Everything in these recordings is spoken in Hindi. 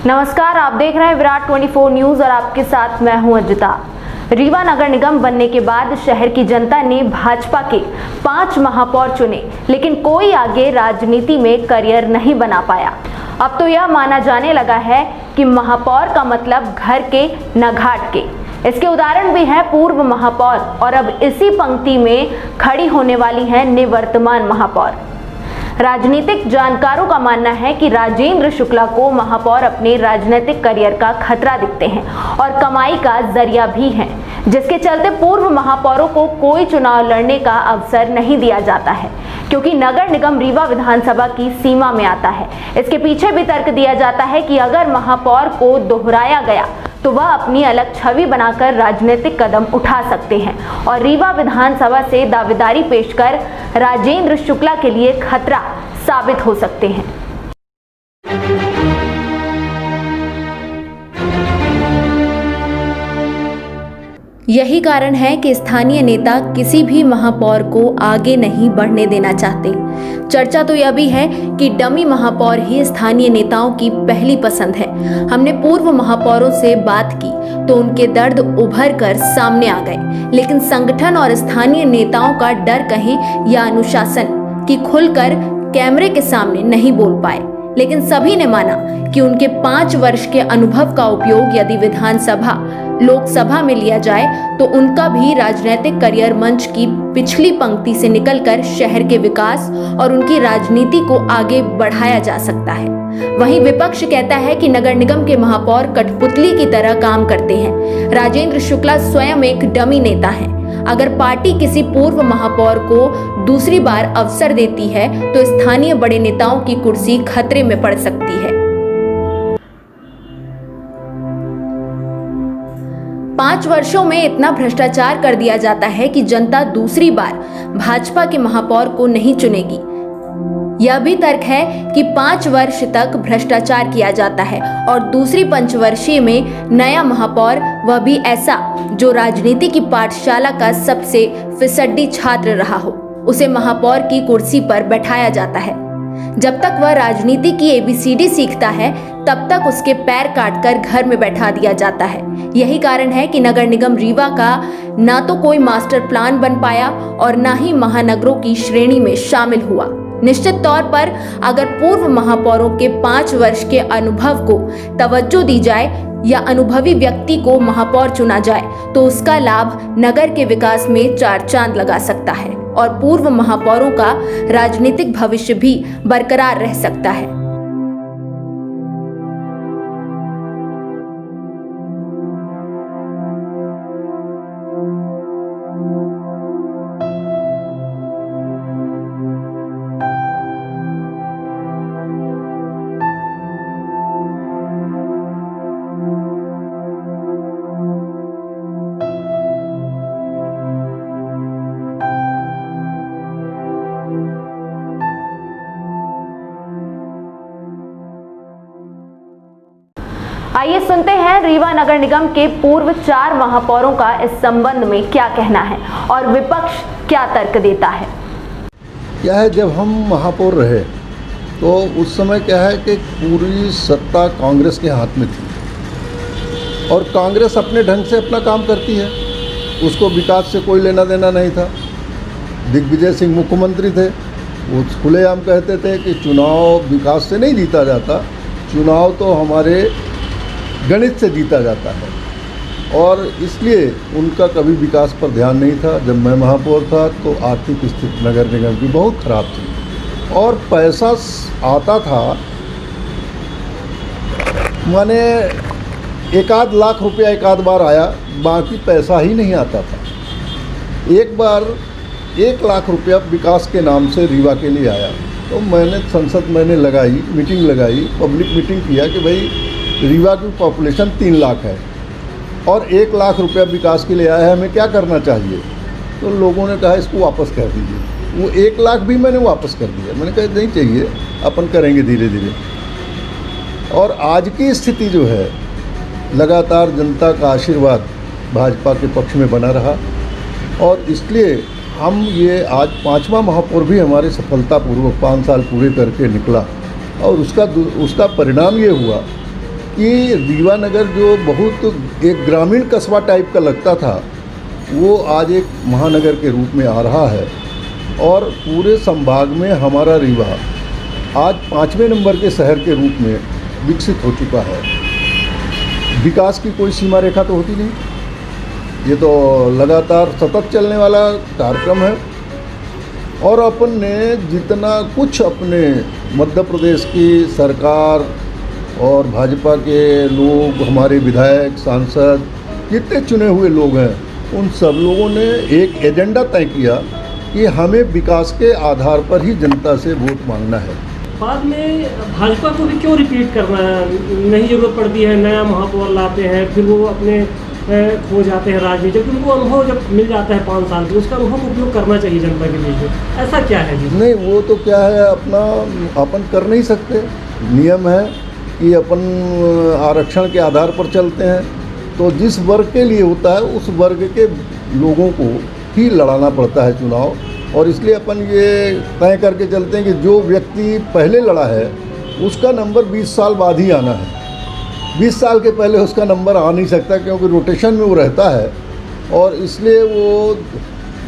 नमस्कार, आप देख रहे हैं विराट 24 न्यूज और आपके साथ मैं हूं अजिता। रीवा नगर निगम बनने के बाद शहर की जनता ने भाजपा के 5 महापौर चुने, लेकिन कोई आगे राजनीति में करियर नहीं बना पाया। अब तो यह माना जाने लगा है कि महापौर का मतलब घर के न घाट के। इसके उदाहरण भी हैं पूर्व महापौर और अब इसी पंक्ति में खड़ी होने वाली है निवर्तमान महापौर। राजनीतिक जानकारों का मानना है कि राजेंद्र शुक्ला को महापौर अपने राजनीतिक करियर का खतरा दिखते हैं और कमाई का जरिया भी हैं, जिसके चलते पूर्व महापौरों को कोई चुनाव लड़ने का अवसर नहीं दिया जाता है, क्योंकि नगर निगम रीवा विधानसभा की सीमा में आता है। इसके पीछे भी तर्क दिया जाता है कि अगर महापौर को दोहराया गया तो वह अपनी अलग छवि बनाकर राजनीतिक कदम उठा सकते हैं और रीवा विधानसभा से दावेदारी पेश कर राजेंद्र शुक्ला के लिए खतरा साबित हो सकते हैं। यही कारण है कि स्थानीय नेता किसी भी महापौर को आगे नहीं बढ़ने देना चाहते। चर्चा तो यह भी है कि डमी महापौर ही स्थानीय नेताओं की पहली पसंद है। हमने पूर्व महापौरों से बात की तो उनके दर्द उभर कर सामने आ गए, लेकिन संगठन और स्थानीय नेताओं का डर कहें या अनुशासन कि खुलकर कैमरे के सामने नहीं बोल पाए। लेकिन सभी ने माना कि उनके 5 वर्ष के अनुभव का उपयोग यदि विधानसभा लोकसभा में लिया जाए तो उनका भी राजनीतिक करियर मंच की पिछली पंक्ति से निकलकर शहर के विकास और उनकी राजनीति को आगे बढ़ाया जा सकता है। वहीं विपक्ष कहता है कि नगर निगम के महापौर कठपुतली की तरह काम करते हैं। राजेंद्र शुक्ला स्वयं एक डमी नेता है। अगर पार्टी किसी पूर्व महापौर को दूसरी बार अवसर देती है तो स्थानीय बड़े नेताओं की कुर्सी खतरे में पड़ सकती है। 5 वर्षों में इतना भ्रष्टाचार कर दिया जाता है कि जनता दूसरी बार भाजपा के महापौर को नहीं चुनेगी। यह भी तर्क है कि 5 वर्ष तक भ्रष्टाचार किया जाता है और दूसरी पंचवर्षीय में नया महापौर, वह भी ऐसा जो राजनीति की पाठशाला का सबसे फिसड्डी छात्र रहा हो, उसे महापौर की कुर्सी पर बैठाया जाता है। जब तक वह राजनीति की ABCD सीखता है तब तक उसके पैर काटकर घर में बैठा दिया जाता है। यही कारण है कि नगर निगम रीवा का ना तो कोई मास्टर प्लान बन पाया और ना ही महानगरों की श्रेणी में शामिल हुआ। निश्चित तौर पर अगर पूर्व महापौरों के 5 वर्ष के अनुभव को तवज्जो दी जाए या अनुभवी व्यक्ति को महापौर चुना जाए तो उसका लाभ नगर के विकास में 4 चांद लगा सकता है और पूर्व महापौरों का राजनीतिक भविष्य भी बरकरार रह सकता है। आइए सुनते हैं रीवा नगर निगम के पूर्व 4 महापौरों का इस संबंध में क्या कहना है और विपक्ष क्या तर्क देता है। क्या है, जब हम महापौर रहे तो उस समय क्या है कि पूरी सत्ता कांग्रेस के हाथ में थी और कांग्रेस अपने ढंग से अपना काम करती है, उसको विकास से कोई लेना देना नहीं था। दिग्विजय सिंह मुख्यमंत्री थे, वो खुलेआम कहते थे कि चुनाव विकास से नहीं जीता जाता, चुनाव तो हमारे गणित से जीता जाता है, और इसलिए उनका कभी विकास पर ध्यान नहीं था। जब मैं महापौर था तो आर्थिक स्थिति नगर निगम की बहुत ख़राब थी और पैसा आता था, माने 1-8 लाख रुपया 1-8 बार आया, बाकी पैसा ही नहीं आता था। एक बार 1 लाख रुपया विकास के नाम से रीवा के लिए आया तो मैंने संसद लगाई, मीटिंग लगाई, पब्लिक मीटिंग किया कि भाई रीवा की पॉपुलेशन 3 लाख है और 1 लाख रुपया विकास के लिए आया है, हमें क्या करना चाहिए। तो लोगों ने कहा इसको वापस कर दीजिए। वो 1 लाख भी मैंने वापस कर दिया। मैंने कहा नहीं चाहिए, अपन करेंगे धीरे धीरे। और आज की स्थिति जो है, लगातार जनता का आशीर्वाद भाजपा के पक्ष में बना रहा और इसलिए हम ये आज 5वां महापौर भी हमारे सफलतापूर्वक 5 साल पूरे करके निकला और उसका परिणाम ये हुआ कि रीवा नगर जो बहुत एक ग्रामीण कस्बा टाइप का लगता था, वो आज एक महानगर के रूप में आ रहा है और पूरे संभाग में हमारा रीवा आज 5वें नंबर के शहर के रूप में विकसित हो चुका है। विकास की कोई सीमा रेखा तो होती नहीं, ये तो लगातार सतत चलने वाला कार्यक्रम है। और अपन ने जितना कुछ अपने मध्य प्रदेश की सरकार और भाजपा के लोग, हमारे विधायक, सांसद, जितने चुने हुए लोग हैं, उन सब लोगों ने एक एजेंडा तय किया कि हमें विकास के आधार पर ही जनता से वोट मांगना है। बाद में भाजपा को भी क्यों रिपीट करना नहीं जरूरत पड़ती है, नया महापौर लाते हैं, फिर वो अपने खो जाते हैं राजनीति, जबकि उनको अनुभव जब मिल जाता है 5 साल के, उसका अनुभव उपयोग करना चाहिए जनता के बीच में। ऐसा क्या है जी? नहीं, वो तो क्या है, अपना अपन कर नहीं सकते। नियम है कि अपन आरक्षण के आधार पर चलते हैं, तो जिस वर्ग के लिए होता है उस वर्ग के लोगों को ही लड़ाना पड़ता है चुनाव। और इसलिए अपन ये तय करके चलते हैं कि जो व्यक्ति पहले लड़ा है उसका नंबर 20 साल बाद ही आना है। 20 साल के पहले उसका नंबर आ नहीं सकता, क्योंकि रोटेशन में वो रहता है और इसलिए वो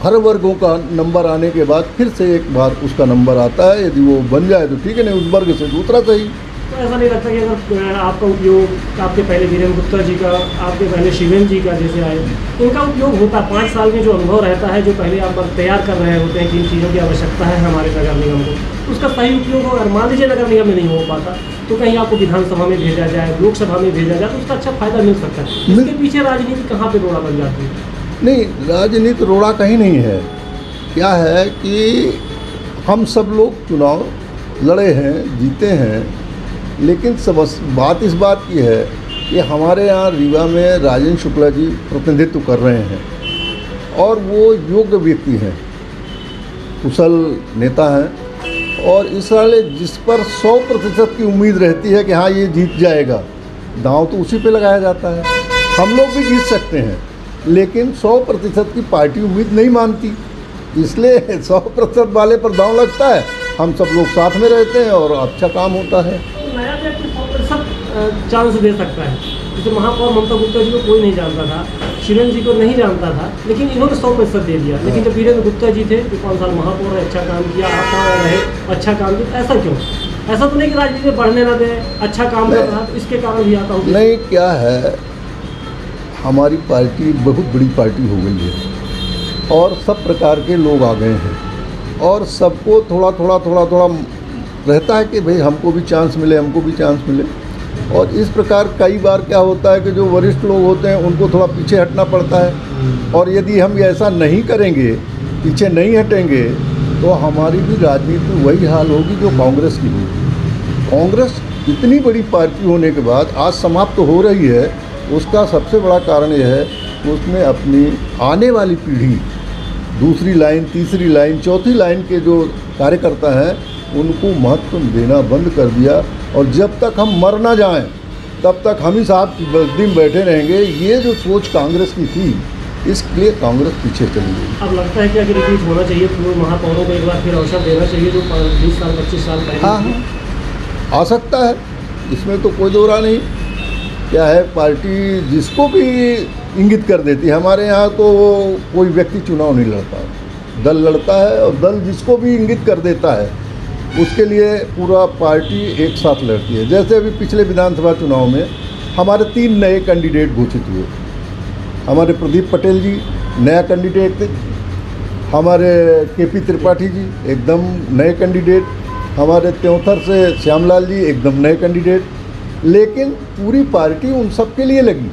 हर वर्गों का नंबर आने के बाद फिर से एक बार उसका नंबर आता है। यदि वो बन जाए तो ठीक है, नहीं उस वर्ग से दूसरा सही। तो ऐसा नहीं लगता कि अगर आपका उपयोग आपके पहले वीरेंद्र गुप्ता जी का, आपके पहले शिवेंद्र जी का जैसे आए, इनका उपयोग होता 5 साल में जो अनुभव रहता है, जो पहले आप तैयार कर रहे होते हैं कि इन चीज़ों की आवश्यकता है हमारे नगर निगम को, उसका सही उपयोग हो। अगर मान लीजिए नगर निगम में नहीं हो पाता तो कहीं आपको विधानसभा में भेजा जाए, लोकसभा में भेजा जाए, तो उसका अच्छा फायदा मिल सकता है। इसके पीछे राजनीति कहाँ पे रोड़ा बन जाती है? नहीं, राजनीति रोड़ा कहीं नहीं है। क्या है कि हम सब लोग चुनाव लड़े हैं, जीते हैं, लेकिन बात इस बात की है कि हमारे यहाँ रीवा में राजेंद्र शुक्ला जी प्रतिनिधित्व कर रहे हैं और वो योग्य व्यक्ति हैं, कुशल नेता हैं और इस वाले जिस पर 100% की उम्मीद रहती है कि हाँ ये जीत जाएगा, दांव तो उसी पे लगाया जाता है। हम लोग भी जीत सकते हैं, लेकिन 100% की पार्टी उम्मीद नहीं मानती, इसलिए 100% वाले पर दांव लगता है। हम सब लोग साथ में रहते हैं और अच्छा काम होता है। नया व्यक्ति 100% चांस दे सकता है। जैसे महापौर ममता गुप्ता जी को कोई नहीं जानता था, शिवेंद्र जी को नहीं जानता था, लेकिन इन्होंने 100% दे दिया। लेकिन जब वीरेंद्र गुप्ता जी थे, जो 5 साल महापौर है, अच्छा काम किया, आप कहाँ रहे, अच्छा काम किया, ऐसा क्यों? ऐसा तो नहीं कि राजनीति में बढ़ने ना दे, अच्छा काम कर रहा, इसके कारण भी आता हूँ। नहीं, क्या है, हमारी पार्टी बहुत बड़ी पार्टी हो गई है और सब प्रकार के लोग आ गए हैं और सबको थोड़ा थोड़ा रहता है कि भाई हमको भी चांस मिले, हमको भी चांस मिले। और इस प्रकार कई बार क्या होता है कि जो वरिष्ठ लोग होते हैं उनको थोड़ा पीछे हटना पड़ता है और यदि हम ऐसा नहीं करेंगे, पीछे नहीं हटेंगे, तो हमारी भी राजनीति में वही हाल होगी जो कांग्रेस की होगी। कांग्रेस इतनी बड़ी पार्टी होने के बाद आज समाप्त तो हो रही है, उसका सबसे बड़ा कारण यह है कि उसने अपनी आने वाली पीढ़ी, दूसरी लाइन, तीसरी लाइन, चौथी लाइन के जो कार्यकर्ता हैं उनको महत्व देना बंद कर दिया। और जब तक हम मर ना जाएं तब तक हम ही साहब दिन बैठे रहेंगे। ये जो सोच कांग्रेस की थी, इसलिए कांग्रेस पीछे चली गई। अब लगता है कि अगर रिपीट होना चाहिए तो महापौरों को एक बार फिर अवसर देना चाहिए, जो 20 साल 25 साल पहले। हाँ, आ सकता है, इसमें तो कोई दो राय नहीं। क्या है, पार्टी जिसको भी इंगित कर देती है। हमारे यहाँ तो कोई व्यक्ति चुनाव नहीं लड़ता, दल लड़ता है और दल जिसको भी इंगित कर देता है उसके लिए पूरा पार्टी एक साथ लड़ती है। जैसे अभी पिछले विधानसभा चुनाव में हमारे 3 नए कैंडिडेट घोषित हुए। हमारे प्रदीप पटेल जी नया कैंडिडेट थे, हमारे केपी त्रिपाठी जी एकदम नए कैंडिडेट, हमारे त्योंथर से श्यामलाल जी एकदम नए कैंडिडेट, लेकिन पूरी पार्टी उन सब के लिए लगी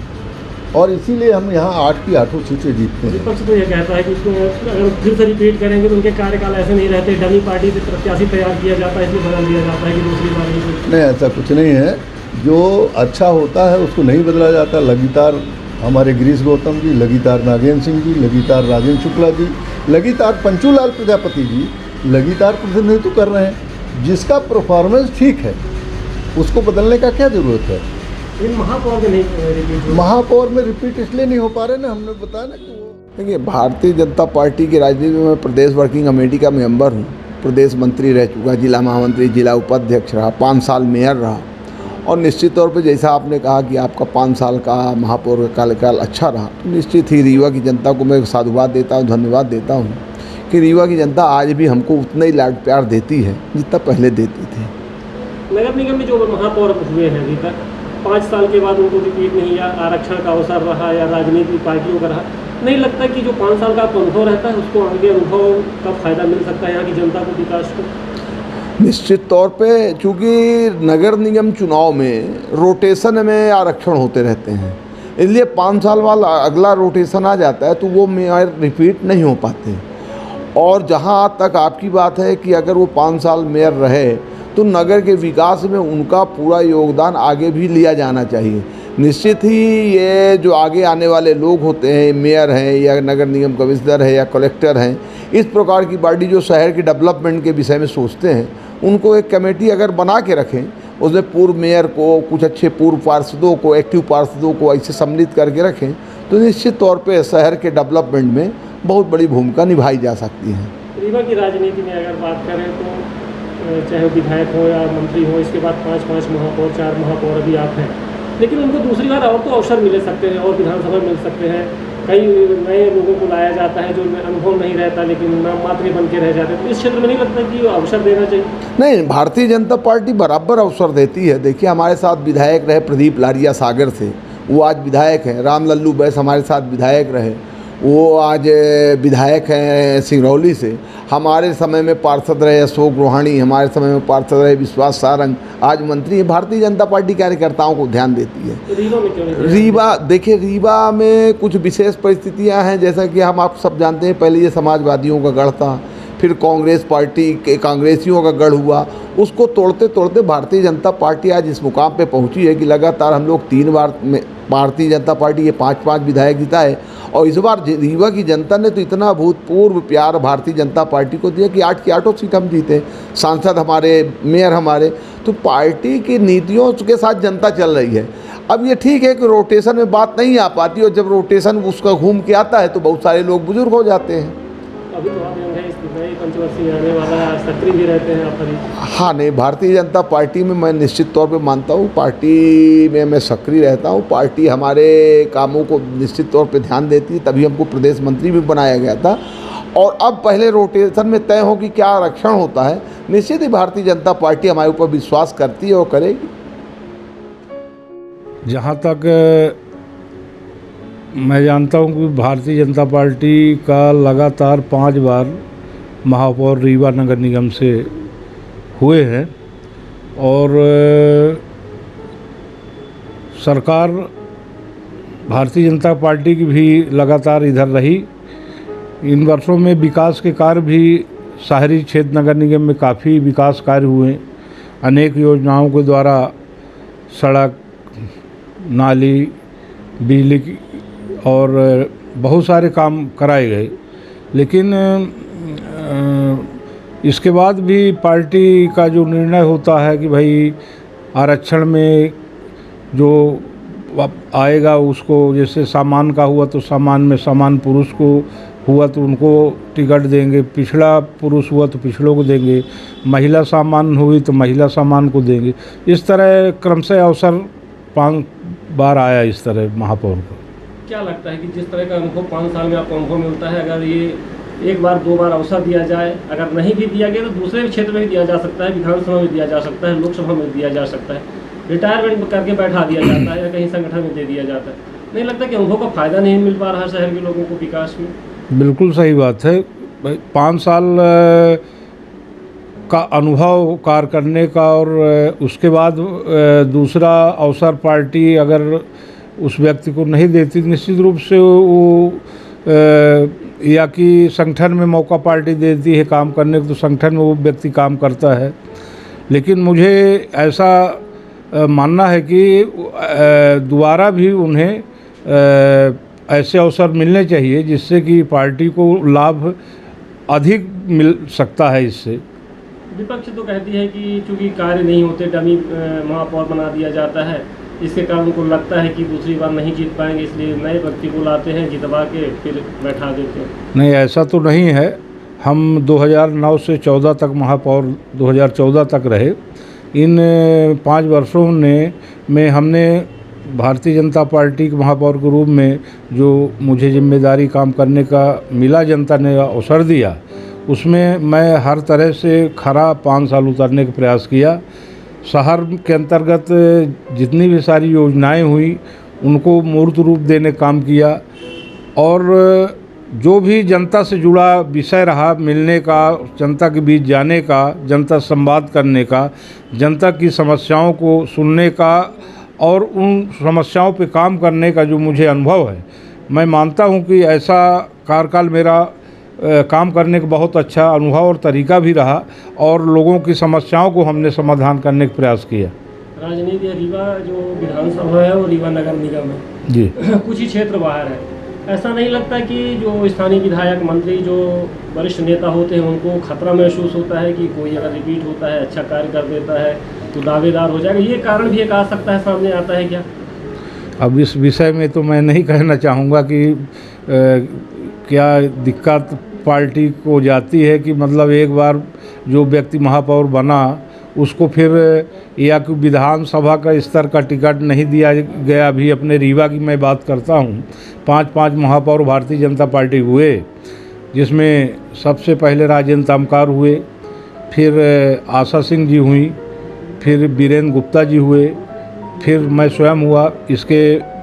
और इसीलिए हम यहाँ 8 की 8 सीटें जीतते हैं। विपक्ष तो ये कहता है कि अगर फिर से रिपीट करेंगे तो उनके कार्यकाल ऐसे नहीं रहते, डमी पार्टी से प्रत्याशी तैयार किया जाता है, इसलिए बदल दिया जाता है कि दूसरी बार नहीं, ऐसा कुछ नहीं है। जो अच्छा होता है उसको नहीं बदला जाता। लगातार हमारे गिरीश गौतम जी, लगातार नागेंद्र सिंह जी, लगातार राजेंद्र शुक्ला जी, लगातार पंचूलाल प्रजापति जी लगातार प्रतिनिधित्व कर रहे हैं। जिसका परफॉर्मेंस ठीक है उसको बदलने का क्या ज़रूरत है। इन महापौर में नहीं रिपीट, महापौर में रिपीट इसलिए नहीं हो पा रहे ना, हमने बताया ना कि वो देखिए, भारतीय जनता पार्टी की राजनीति में मैं प्रदेश वर्किंग कमेटी का मेंबर हूँ, प्रदेश मंत्री रह चुका, जिला महामंत्री, जिला उपाध्यक्ष रहा, 5 साल मेयर रहा और निश्चित तौर पे जैसा आपने कहा कि आपका 5 साल का महापौर का कार्यकाल अच्छा रहा, तो निश्चित ही रीवा की जनता को मैं साधुवाद देता हूँ, धन्यवाद देता हूँ कि रीवा की जनता आज भी हमको उतना ही लाड प्यार देती है जितना पहले देती थी। नगर निगम में जो महापौर हुए हैं अभी तक 5 साल के बाद उनको रिपीट नहीं, या आरक्षण का अवसर रहा या राजनीतिक पार्टियों का रहा, नहीं लगता कि जो 5 साल का अनुभव रहता है उसको आगे अनुभव का फ़ायदा मिल सकता है यहाँ की जनता को, विकास को? निश्चित तौर पे चूँकि नगर निगम चुनाव में रोटेशन में आरक्षण होते रहते हैं, इसलिए 5 साल वाला अगला रोटेशन आ जाता है तो वो मेयर रिपीट नहीं हो पाते। और जहाँ तक आपकी बात है कि अगर वो 5 साल मेयर रहे तो नगर के विकास में उनका पूरा योगदान आगे भी लिया जाना चाहिए। निश्चित ही ये जो आगे आने वाले लोग होते हैं, मेयर हैं या नगर निगम कमिश्नर है या कलेक्टर हैं, इस प्रकार की पार्टी जो शहर के डेवलपमेंट के विषय में सोचते हैं, उनको एक कमेटी अगर बना के रखें, उसमें पूर्व मेयर को, कुछ अच्छे पूर्व पार्षदों को, एक्टिव पार्षदों को ऐसे सम्मिलित करके रखें तो निश्चित तौर पे शहर के डेवलपमेंट में बहुत बड़ी भूमिका निभाई जा सकती है। रीवा की राजनीति में अगर बात करें तो चाहे विधायक हो या मंत्री हो, इसके बाद 5 महापौर, 4 महापौर अभी आप हैं, लेकिन उनको दूसरी बार और तो अवसर मिल सकते हैं और विधानसभा मिल सकते हैं। कई नए लोगों को लाया जाता है जो अनुभव नहीं रहता लेकिन नाम मात्र बन के रह जाते हैं, तो इस क्षेत्र में नहीं लगता कि अवसर देना चाहिए? नहीं, भारतीय जनता पार्टी बराबर अवसर देती है। देखिए, हमारे साथ विधायक रहे प्रदीप लारिया सागर से, वो आज विधायक हैं। राम लल्लू बैस हमारे साथ विधायक रहे, वो आज विधायक हैं सिंगरौली से। हमारे समय में पार्षद रहे अशोक रोहाणी, हमारे समय में पार्षद रहे विश्वास सारंग, आज मंत्री हैं। भारतीय जनता पार्टी कार्यकर्ताओं को ध्यान देती है। रीवा में क्यों नहीं? रीवा, देखिए, रीवा में कुछ विशेष परिस्थितियां हैं, जैसा कि हम आप सब जानते हैं, पहले ये समाजवादियों का गढ़ था, फिर कांग्रेस पार्टी के कांग्रेसियों का गढ़ हुआ। उसको तोड़ते तोड़ते भारतीय जनता पार्टी आज इस मुकाम पे पहुंची है कि लगातार हम लोग 3 बार में भारतीय जनता पार्टी के 5 विधायक जिताए, और इस बार रीवा की जनता ने तो इतना भूतपूर्व प्यार भारतीय जनता पार्टी को दिया कि 8 की 8 सीट हम जीते, सांसद हमारे, मेयर हमारे। तो पार्टी की नीतियों के साथ जनता चल रही है। अब ये ठीक है कि रोटेशन में बात नहीं आ पाती, और जब रोटेशन उसका घूम के आता है तो बहुत सारे लोग बुजुर्ग हो जाते हैं। अभी तो आप नई पंचवर्षीय आने वाला है, सक्रिय भी रहते हैं आप अभी? हाँ, नहीं, भारतीय जनता पार्टी में मैं निश्चित तौर पे मानता हूँ, पार्टी में मैं सक्रिय रहता हूँ। पार्टी हमारे कामों को निश्चित तौर पे ध्यान देती है, तभी हमको प्रदेश मंत्री भी बनाया गया था। और अब पहले रोटेशन में तय हो कि क्या आरक्षण होता है, निश्चित ही भारतीय जनता पार्टी हमारे ऊपर विश्वास करती है और करेगी। जहाँ तक मैं जानता हूँ कि भारतीय जनता पार्टी का लगातार 5 बार महापौर रीवा नगर निगम से हुए हैं, और सरकार भारतीय जनता पार्टी की भी लगातार इधर रही। इन वर्षों में विकास के कार्य भी शहरी क्षेत्र नगर निगम में काफ़ी विकास कार्य हुए। अनेक योजनाओं के द्वारा सड़क, नाली, बिजली की और बहुत सारे काम कराए गए, लेकिन इसके बाद भी पार्टी का जो निर्णय होता है कि भाई आरक्षण में जो आएगा उसको, जैसे सामान का हुआ तो सामान में सामान पुरुष को हुआ तो उनको टिकट देंगे, पिछड़ा पुरुष हुआ तो पिछड़ों को देंगे, महिला सामान हुई तो महिला सामान को देंगे। इस तरह क्रमशः अवसर 5 बार आया इस तरह महापौर को। क्या लगता है कि जिस तरह का अनुभव 5 साल में आपको अनुभव मिलता है, अगर ये 1 बार 2 बार अवसर दिया जाए, अगर नहीं भी दिया गया तो दूसरे क्षेत्र में भी दिया जा सकता है, विधानसभा में दिया जा सकता है, लोकसभा में दिया जा सकता है, रिटायरमेंट करके बैठा दिया जाता है या कहीं संगठन में दे दिया जाता है, नहीं लगता कि अनुभव का फ़ायदा नहीं मिल पा रहा शहर के लोगों को विकास में? बिल्कुल सही बात है। 5 साल का अनुभव कार्य करने का, और उसके बाद दूसरा अवसर पार्टी अगर उस व्यक्ति को नहीं देती, निश्चित रूप से वो या कि संगठन में मौका पार्टी देती है काम करने को, तो संगठन में वो व्यक्ति काम करता है। लेकिन मुझे ऐसा मानना है कि दोबारा भी उन्हें ऐसे अवसर मिलने चाहिए जिससे कि पार्टी को लाभ अधिक मिल सकता है इससे। विपक्ष तो कहती है कि चूँकि कार्य नहीं होते, डमी महापौर बना दिया जाता है, इसके कारण उनको लगता है कि दूसरी बार नहीं जीत पाएंगे, इसलिए नए व्यक्ति को लाते हैं, जितवा के फिर बैठा देते हैं। नहीं, ऐसा तो नहीं है। हम 2009 से 14 तक महापौर 2014 तक रहे। इन 5 वर्षों में हमने भारतीय जनता पार्टी के महापौर के रूप में जो मुझे जिम्मेदारी काम करने का मिला, जनता ने अवसर दिया, उसमें मैं हर तरह से खरा 5 साल उतरने का प्रयास किया। शहर के अंतर्गत जितनी भी सारी योजनाएं हुई उनको मूर्त रूप देने का काम किया, और जो भी जनता से जुड़ा विषय रहा, मिलने का, जनता के बीच जाने का, जनता से संवाद करने का, जनता की समस्याओं को सुनने का और उन समस्याओं पे काम करने का जो मुझे अनुभव है, मैं मानता हूं कि ऐसा कार्यकाल मेरा काम करने का बहुत अच्छा अनुभव और तरीका भी रहा, और लोगों की समस्याओं को हमने समाधान करने का प्रयास किया। राजनीति रीवा जो विधानसभा है वो रीवा नगर निगम है जी। कुछ ही क्षेत्र बाहर है। ऐसा नहीं लगता कि जो स्थानीय विधायक, मंत्री, जो वरिष्ठ नेता होते हैं उनको खतरा महसूस होता है कि कोई अगर रिपीट होता है, अच्छा कार्य कर देता है तो दावेदार हो जाएगा? ये कारण भी एक आ सकता है, सामने आता है क्या? अब इस विषय में तो मैं नहीं कहना चाहूँगा कि क्या दिक्कत पार्टी को जाती है कि मतलब एक बार जो व्यक्ति महापौर बना उसको फिर या कि विधानसभा का स्तर का टिकट नहीं दिया गया। अभी अपने रीवा की मैं बात करता हूँ, 5 महापौर भारतीय जनता पार्टी हुए, जिसमें सबसे पहले राजेंद्र तामकार हुए, फिर आशा सिंह जी हुई, फिर वीरेंद्र गुप्ता जी हुए, फिर मैं स्वयं हुआ, इसके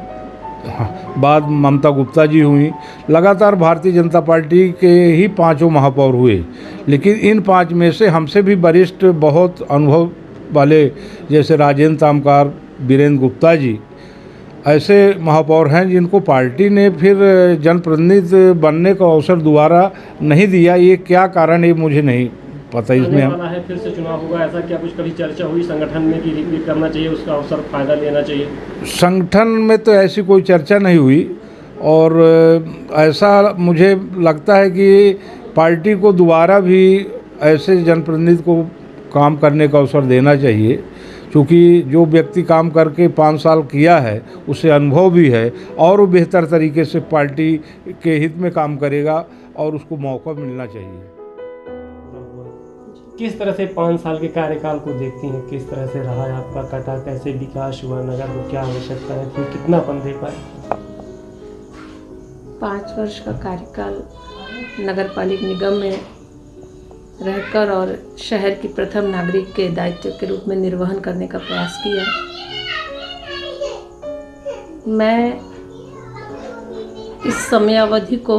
बाद ममता गुप्ता जी हुई। लगातार भारतीय जनता पार्टी के ही 5 महापौर हुए, लेकिन इन 5 में से हमसे भी वरिष्ठ बहुत अनुभव वाले जैसे राजेंद्र तामकार, वीरेंद्र गुप्ता जी ऐसे महापौर हैं जिनको पार्टी ने फिर जनप्रतिनिधि बनने का अवसर दोबारा नहीं दिया। ये क्या कारण है मुझे नहीं पता। इसमें वाला है फिर से चुनाव होगा, ऐसा क्या कुछ कभी चर्चा हुई संगठन में कि रिपीट करना चाहिए, उसका अवसर फायदा लेना चाहिए? संगठन में तो ऐसी कोई चर्चा नहीं हुई, और ऐसा मुझे लगता है कि पार्टी को दोबारा भी ऐसे जनप्रतिनिधि को काम करने का अवसर देना चाहिए, क्योंकि जो व्यक्ति काम करके 5 साल किया है उसे अनुभव भी है और वो बेहतर तरीके से पार्टी के हित में काम करेगा और उसको मौका मिलना चाहिए। किस तरह से 5 साल के कार्यकाल को देखती हैं? किस तरह से रहा है आपका कटा? कैसे विकास हुआ? नगर को क्या आवश्यकता है? फिर कितना पन दे पाए? 5 वर्ष का कार्यकाल नगर पालिका निगम में रहकर और शहर की प्रथम नागरिक के दायित्व के रूप में निर्वहन करने का प्रयास किया। मैं इस समयावधि को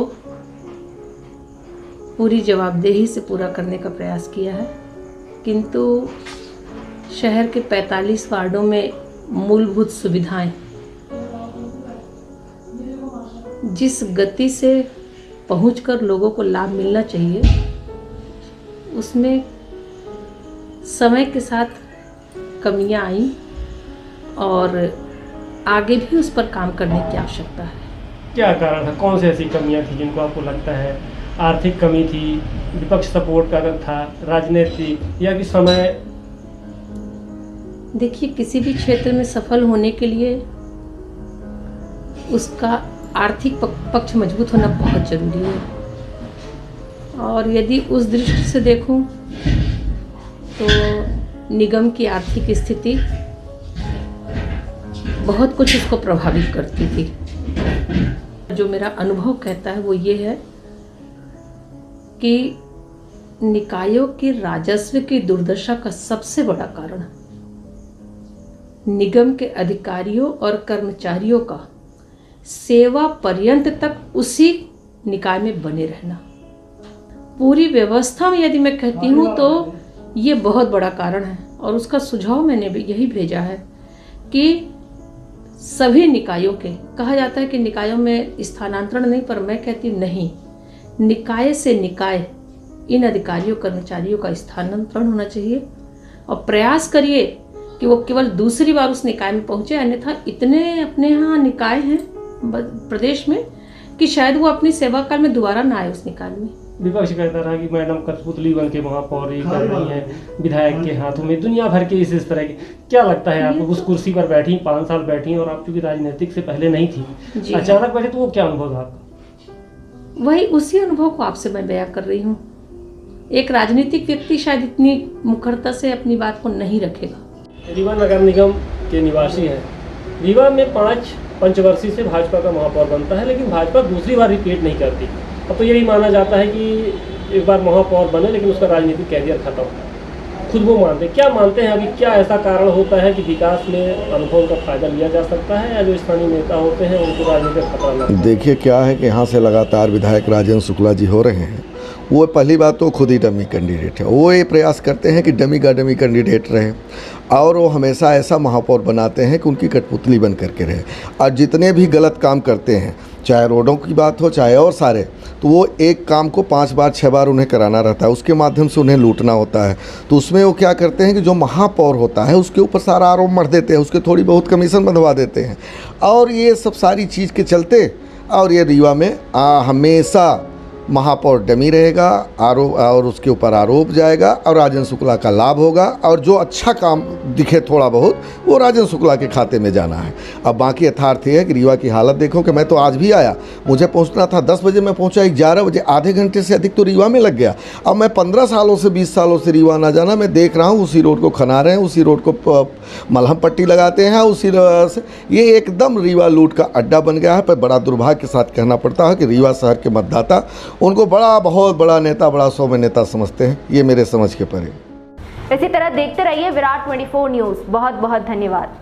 पूरी जवाबदेही से पूरा करने का प्रयास किया है, किंतु शहर के 45 वार्डों में मूलभूत सुविधाएं जिस गति से पहुंचकर लोगों को लाभ मिलना चाहिए, उसमें समय के साथ कमियां आई और आगे भी उस पर काम करने की आवश्यकता है। क्या कारण था? कौन सी ऐसी कमियां थी जिनको आपको लगता है? आर्थिक कमी थी, विपक्ष सपोर्ट का था, राजनीति, या कि समय? देखिए, किसी भी क्षेत्र में सफल होने के लिए उसका आर्थिक पक्ष मजबूत होना बहुत जरूरी है, और यदि उस दृष्टि से देखूं तो निगम की आर्थिक स्थिति बहुत कुछ उसको प्रभावित करती थी। जो मेरा अनुभव कहता है वो ये है कि निकायों के राजस्व की दुर्दशा का सबसे बड़ा कारण निगम के अधिकारियों और कर्मचारियों का सेवा पर्यंत तक उसी निकाय में बने रहना। पूरी व्यवस्था में यदि मैं कहती हूँ तो ये बहुत बड़ा कारण है, और उसका सुझाव मैंने भी यही भेजा है कि सभी निकायों के, कहा जाता है कि निकायों में स्थानांतरण नहीं, पर मैं कहती हूँ नहीं, निकाय से निकाय इन अधिकारियों कर्मचारियों का स्थानांतरण होना चाहिए, और प्रयास करिए कि वो केवल दूसरी बार उस निकाय में पहुंचे। अन्यथा इतने अपने यहाँ निकाय हैं प्रदेश में कि शायद वो अपनी सेवा काल में दोबारा ना आए उस निकाय में। विपक्ष कहता रहा कि मैडम कठपुतली बन के महापौर कर रही हैं, विधायक के हाथों में, दुनिया भर के इस तरह के। क्या लगता है आपको? उस कुर्सी पर बैठी 5 साल बैठी, और आप चूंकि राजनीतिक से पहले नहीं थी, अचानक बैठे, तो वो क्या अनुभव था आपका? वही उसी अनुभव को आपसे मैं बयां कर रही हूँ। एक राजनीतिक व्यक्ति शायद इतनी मुखरता से अपनी बात को नहीं रखेगा, रीवा नगर निगम के निवासी हैं। रीवा में 5 पंचवर्षीय से भाजपा का महापौर बनता है, लेकिन भाजपा दूसरी बार रिपीट नहीं करती। अब तो यही माना जाता है कि एक बार महापौर बने लेकिन उसका राजनीतिक कैरियर खत्म, खुद वो मानते हैं। क्या मानते हैं अभी, क्या ऐसा कारण होता है कि विकास में अनुभव का फायदा लिया जा सकता है, या जो स्थानीय नेता होते हैं उनको राजनीतिक खतरा ना? देखिए क्या है कि यहाँ से लगातार विधायक राजेंद्र शुक्ला जी हो रहे हैं। वो पहली बात तो खुद ही डमी कैंडिडेट है। वो ये प्रयास करते हैं कि डमी का डमी कैंडिडेट रहे, और वो हमेशा ऐसा महापौर बनाते हैं कि उनकी कठपुतली बन करके रहे। और जितने भी गलत काम करते हैं, चाहे रोडों की बात हो चाहे और सारे, तो वो एक काम को 5 बार 6 बार उन्हें कराना रहता है, उसके माध्यम से उन्हें लूटना होता है। तो उसमें वो क्या करते हैं कि जो महापौर होता है उसके ऊपर सारा आरोप मढ़ देते हैं, उसके थोड़ी बहुत कमीशन बंधवा देते हैं, और ये सब सारी चीज़ के चलते और ये रीवा में हमेशा महापौर डमी रहेगा, आरोप और उसके ऊपर आरोप जाएगा, और राजेंद्र शुक्ला का लाभ होगा, और जो अच्छा काम दिखे थोड़ा बहुत वो राजेंद्र शुक्ला के खाते में जाना है। अब बाकी यथार्थ है कि रीवा की हालत देखो कि मैं तो आज भी आया, मुझे पहुंचना था 10 बजे, मैं पहुंचा 11 बजे, आधे घंटे से अधिक तो रीवा में लग गया। अब मैं 15 सालों से 20 सालों से रीवा ना जाना, मैं देख रहा हूँ उसी रोड को खना रहे हैं, उसी रोड को मलहम पट्टी लगाते हैं, उसी से ये एकदम रीवा लूट का अड्डा बन गया है। पर बड़ा दुर्भाग्य के साथ कहना पड़ता है कि रीवा शहर के मतदाता उनको बहुत बड़ा नेता, बड़ा सौम्य नेता समझते हैं। ये मेरे समझ के परे। इसी तरह देखते रहिए विराट 24 न्यूज़। बहुत बहुत धन्यवाद।